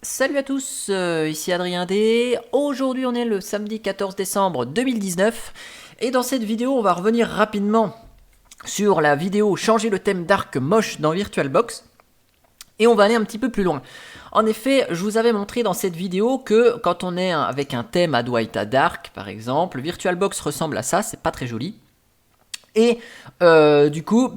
Salut à tous, ici Adrien D. Aujourd'hui on est le samedi 14 décembre 2019 et dans cette vidéo on va revenir rapidement sur la vidéo changer le thème d'arc moche dans VirtualBox et on va aller un petit peu plus loin. En effet, je vous avais montré dans cette vidéo que quand on est avec un thème Adwaita Dark par exemple, VirtualBox ressemble à ça, c'est pas très joli. Et du coup,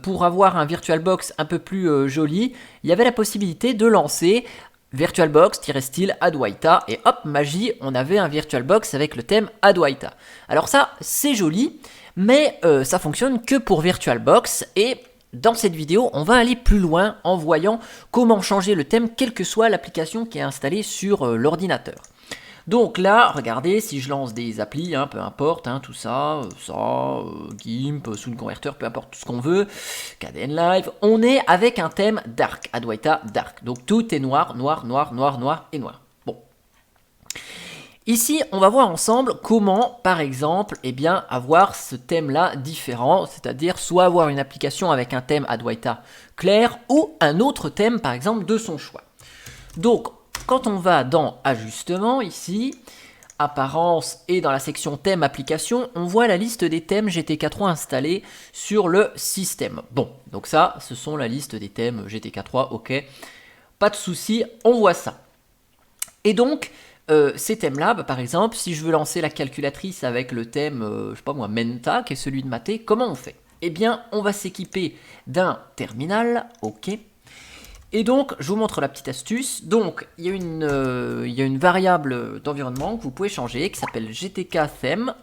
pour avoir un VirtualBox un peu plus joli, il y avait la possibilité de lancer VirtualBox-style Adwaita et hop, magie, on avait un VirtualBox avec le thème Adwaita. Alors ça, c'est joli, mais ça fonctionne que pour VirtualBox et dans cette vidéo, on va aller plus loin en voyant comment changer le thème quelle que soit l'application qui est installée sur l'ordinateur. Donc là, regardez, si je lance des applis, peu importe, tout ça, GIMP, Sound Converter, peu importe tout ce qu'on veut, Kdenlive, on est avec un thème Dark, Adwaita Dark. Donc tout est noir, noir, noir, noir, noir et noir. Bon. Ici, on va voir ensemble comment, par exemple, avoir ce thème-là différent, c'est-à-dire soit avoir une application avec un thème Adwaita clair ou un autre thème, par exemple, de son choix. Donc, quand on va dans Ajustements, ici, Apparence et dans la section Thème Application, on voit la liste des thèmes GTK3 installés sur le système. Bon, donc ça, ce sont la liste des thèmes GTK3, ok, pas de souci, on voit ça. Et donc, ces thèmes-là, par exemple, si je veux lancer la calculatrice avec le thème, je sais pas moi, Menta, qui est celui de Maté, comment on fait? Eh bien, on va s'équiper d'un terminal, ok. Et donc, je vous montre la petite astuce. Donc, il y a une variable d'environnement que vous pouvez changer qui s'appelle GTK Theme.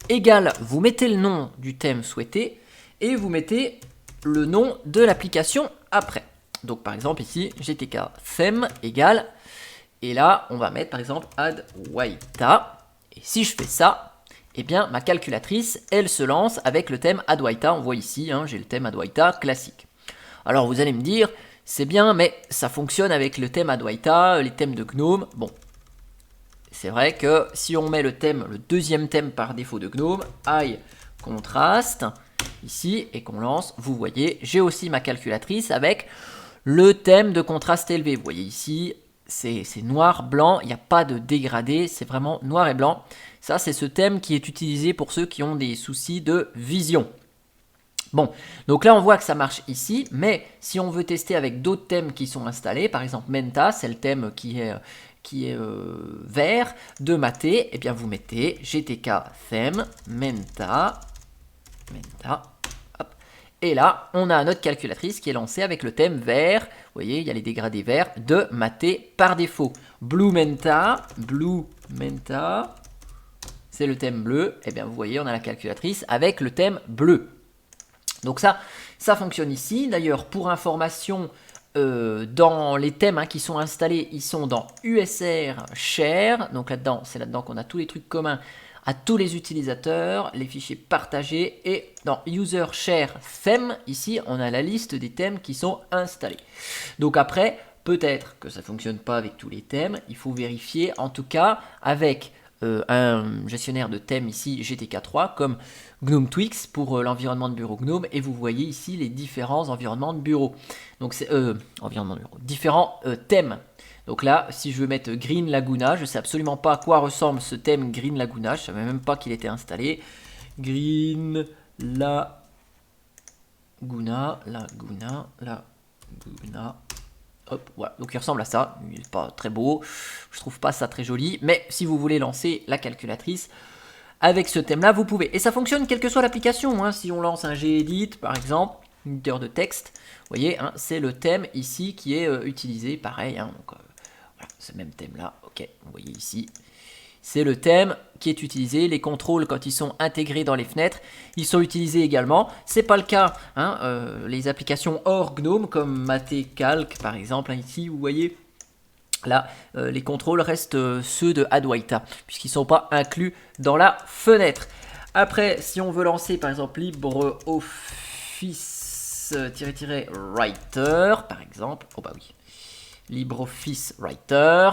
Égale, vous mettez le nom du thème souhaité et vous mettez le nom de l'application après. Donc, par exemple, ici, GTK Theme égale. Et là, on va mettre par exemple Adwaita. Et si je fais ça, eh bien, ma calculatrice, elle se lance avec le thème Adwaita. On voit ici, j'ai le thème Adwaita classique. Alors, vous allez me dire, c'est bien, mais ça fonctionne avec le thème Adwaita, les thèmes de GNOME. Bon, c'est vrai que si on met le deuxième thème par défaut de GNOME, High Contrast, ici, et qu'on lance, vous voyez, j'ai aussi ma calculatrice avec le thème de contraste élevé. Vous voyez ici, c'est noir, blanc, il n'y a pas de dégradé, c'est vraiment noir et blanc. Ça, c'est ce thème qui est utilisé pour ceux qui ont des soucis de vision. Bon, donc là on voit que ça marche ici, mais si on veut tester avec d'autres thèmes qui sont installés, par exemple Menta, c'est le thème qui est vert, de Maté, et bien vous mettez GTK Theme, Menta, hop, et là on a notre calculatrice qui est lancée avec le thème vert, vous voyez il y a les dégradés verts, de Maté par défaut. Blue Menta, c'est le thème bleu, et bien vous voyez on a la calculatrice avec le thème bleu. Donc ça fonctionne ici. D'ailleurs, pour information, dans les thèmes qui sont installés, ils sont dans USR Share. Donc là-dedans, c'est là-dedans qu'on a tous les trucs communs à tous les utilisateurs, les fichiers partagés. Et dans User Share Theme, ici, on a la liste des thèmes qui sont installés. Donc après, peut-être que ça ne fonctionne pas avec tous les thèmes. Il faut vérifier, en tout cas, avec un gestionnaire de thèmes ici GTK3 comme GNOME Twix pour l'environnement de bureau GNOME et vous voyez ici les différents environnements de bureau. Donc c'est différents thèmes. Donc là, si je veux mettre Green Laguna, je ne sais absolument pas à quoi ressemble ce thème Green Laguna, je ne savais même pas qu'il était installé. Green Laguna. Hop, voilà, donc il ressemble à ça, il n'est pas très beau, je trouve pas ça très joli, mais si vous voulez lancer la calculatrice avec ce thème là, vous pouvez. Et ça fonctionne quelle que soit l'application, si on lance un Gedit par exemple, éditeur de texte, vous voyez, c'est le thème ici qui est utilisé, pareil, donc voilà, ce même thème là, ok, vous voyez ici. C'est le thème qui est utilisé. Les contrôles, quand ils sont intégrés dans les fenêtres, ils sont utilisés également. Ce n'est pas le cas, les applications hors GNOME, comme Maté Calc, par exemple, ici, vous voyez, là, les contrôles restent ceux de Adwaita, puisqu'ils ne sont pas inclus dans la fenêtre. Après, si on veut lancer, par exemple, LibreOffice-Writer, par exemple, LibreOffice Writer,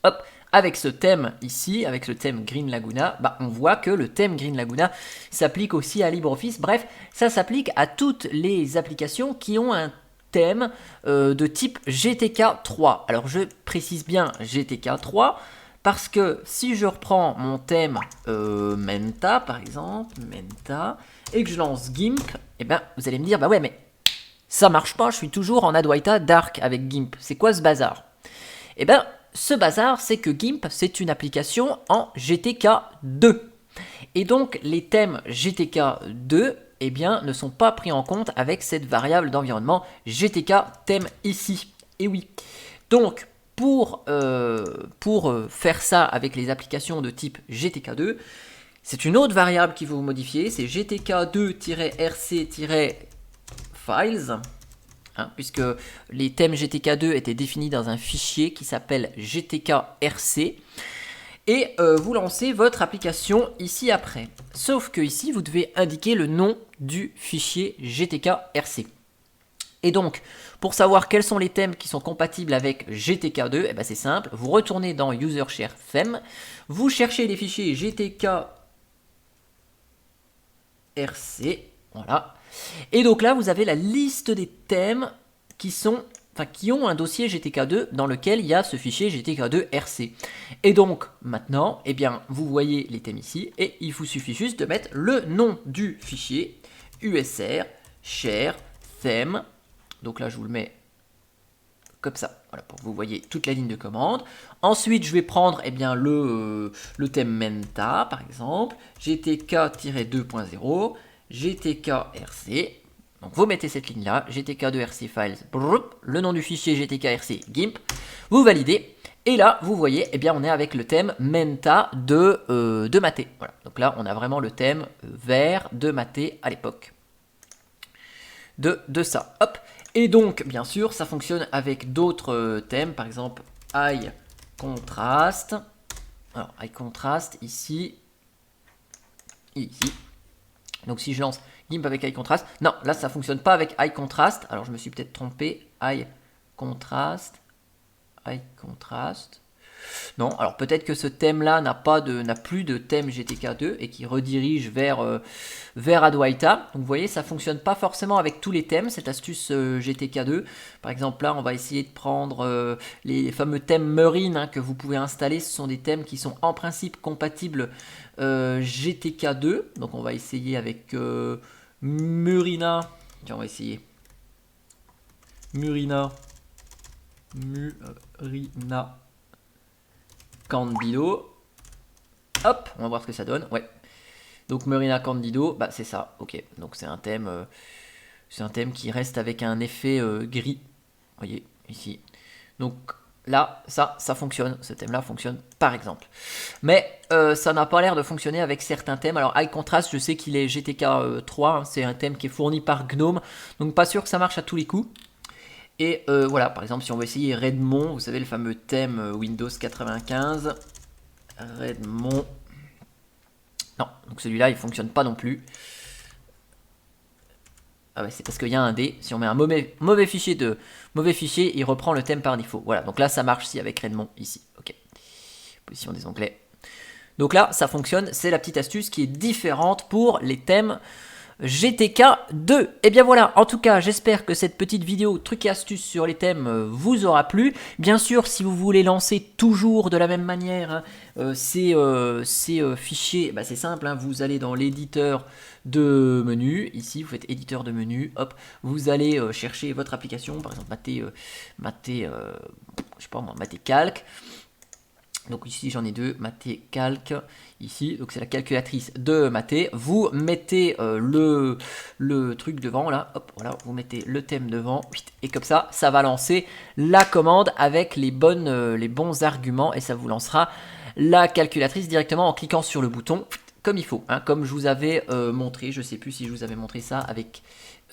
hop, avec ce thème ici, avec le thème Green Laguna, on voit que le thème Green Laguna s'applique aussi à LibreOffice. Bref, ça s'applique à toutes les applications qui ont un thème de type GTK3. Alors je précise bien GTK3 parce que si je reprends mon thème Menta par exemple, Menta, et que je lance GIMP, et ben vous allez me dire bah ouais mais ça marche pas, je suis toujours en Adwaita Dark avec GIMP. C'est quoi ce bazar? Et ben ce bazar c'est que GIMP c'est une application en GTK2. Et donc les thèmes GTK2 eh bien, ne sont pas pris en compte avec cette variable d'environnement GTK thème ici. Et oui. Donc, pour faire ça avec les applications de type GTK2, c'est une autre variable qu'il faut vous modifier, c'est GTK2-RC-files, hein, puisque les thèmes GTK2 étaient définis dans un fichier qui s'appelle GTK-RC. Et vous lancez votre application ici après. Sauf que ici, vous devez indiquer le nom du fichier GTK-RC. Et donc, pour savoir quels sont les thèmes qui sont compatibles avec GTK2, eh ben c'est simple, vous retournez dans User Share Theme, vous cherchez les fichiers GTK-RC, voilà. Et donc là, vous avez la liste des thèmes qui ont un dossier GTK2 dans lequel il y a ce fichier GTK2-RC. Et donc, maintenant, eh bien, vous voyez les thèmes ici, et il vous suffit juste de mettre le nom du fichier, USR, share, theme. Donc là, je vous le mets comme ça, voilà, pour que vous voyez toute la ligne de commande. Ensuite, je vais prendre eh bien, le thème Menta, par exemple, GTK-2.0, GTK-RC. Donc vous mettez cette ligne là, GTK2RC files, le nom du fichier GTK-RC GIMP, vous validez, et là vous voyez, eh bien on est avec le thème Menta de Maté. Voilà, donc là on a vraiment le thème vert de Maté à l'époque de ça. Hop. Et donc bien sûr ça fonctionne avec d'autres thèmes, par exemple High Contrast. Alors High Contrast ici. Donc si je lance GIMP avec High Contrast, non, là ça fonctionne pas avec High Contrast. Alors je me suis peut-être trompé. High Contrast. Non, alors peut-être que ce thème-là n'a plus de thème GTK2 et qui redirige vers Adwaita. Donc vous voyez, ça fonctionne pas forcément avec tous les thèmes, cette astuce GTK2. Par exemple, là, on va essayer de prendre les fameux thèmes Marine hein, que vous pouvez installer. Ce sont des thèmes qui sont en principe compatibles GTK2. Donc on va essayer avec Murina. Tiens, on va essayer. Murina Candido. Hop, on va voir ce que ça donne. Ouais. Donc Murina Candido, bah c'est ça. Ok. Donc c'est un thème qui reste avec un effet gris. Vous voyez ici. Donc là, ça fonctionne. Ce thème-là fonctionne par exemple. Mais ça n'a pas l'air de fonctionner avec certains thèmes. Alors High Contrast, je sais qu'il est GTK 3. Hein, c'est un thème qui est fourni par GNOME. Donc pas sûr que ça marche à tous les coups. Et voilà, par exemple, si on veut essayer Redmond, vous savez, le fameux thème Windows 95. Redmond. Non, donc celui-là, il ne fonctionne pas non plus. Ah ouais, c'est parce qu'il y a un D. Si on met un mauvais fichier, il reprend le thème par défaut. Voilà, donc là, ça marche si avec Redmond, ici. Ok. Position des onglets. Donc là, ça fonctionne. C'est la petite astuce qui est différente pour les thèmes GTK2. Et bien voilà, en tout cas, j'espère que cette petite vidéo trucs et astuces sur les thèmes vous aura plu. Bien sûr, si vous voulez lancer toujours de la même manière hein, ces fichiers, bah, c'est simple, hein, vous allez dans l'éditeur de menu, ici vous faites éditeur de menu, hop, vous allez chercher votre application, par exemple Maté Calc. Donc ici j'en ai deux, Maté Calc, ici, donc c'est la calculatrice de Maté. Vous mettez le truc devant là, hop, voilà, vous mettez le thème devant, et comme ça va lancer la commande avec les bons arguments, et ça vous lancera la calculatrice directement en cliquant sur le bouton, comme il faut, hein, comme je vous avais montré. Je sais plus si je vous avais montré ça avec...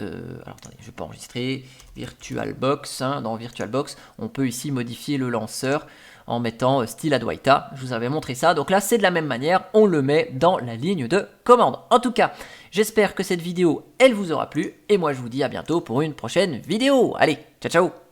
alors attendez, je vais pas enregistrer, VirtualBox, hein, dans VirtualBox, on peut ici modifier le lanceur en mettant style Adwaita, je vous avais montré ça, donc là c'est de la même manière, on le met dans la ligne de commande. En tout cas, j'espère que cette vidéo, elle vous aura plu, et moi je vous dis à bientôt pour une prochaine vidéo. Allez, ciao ciao.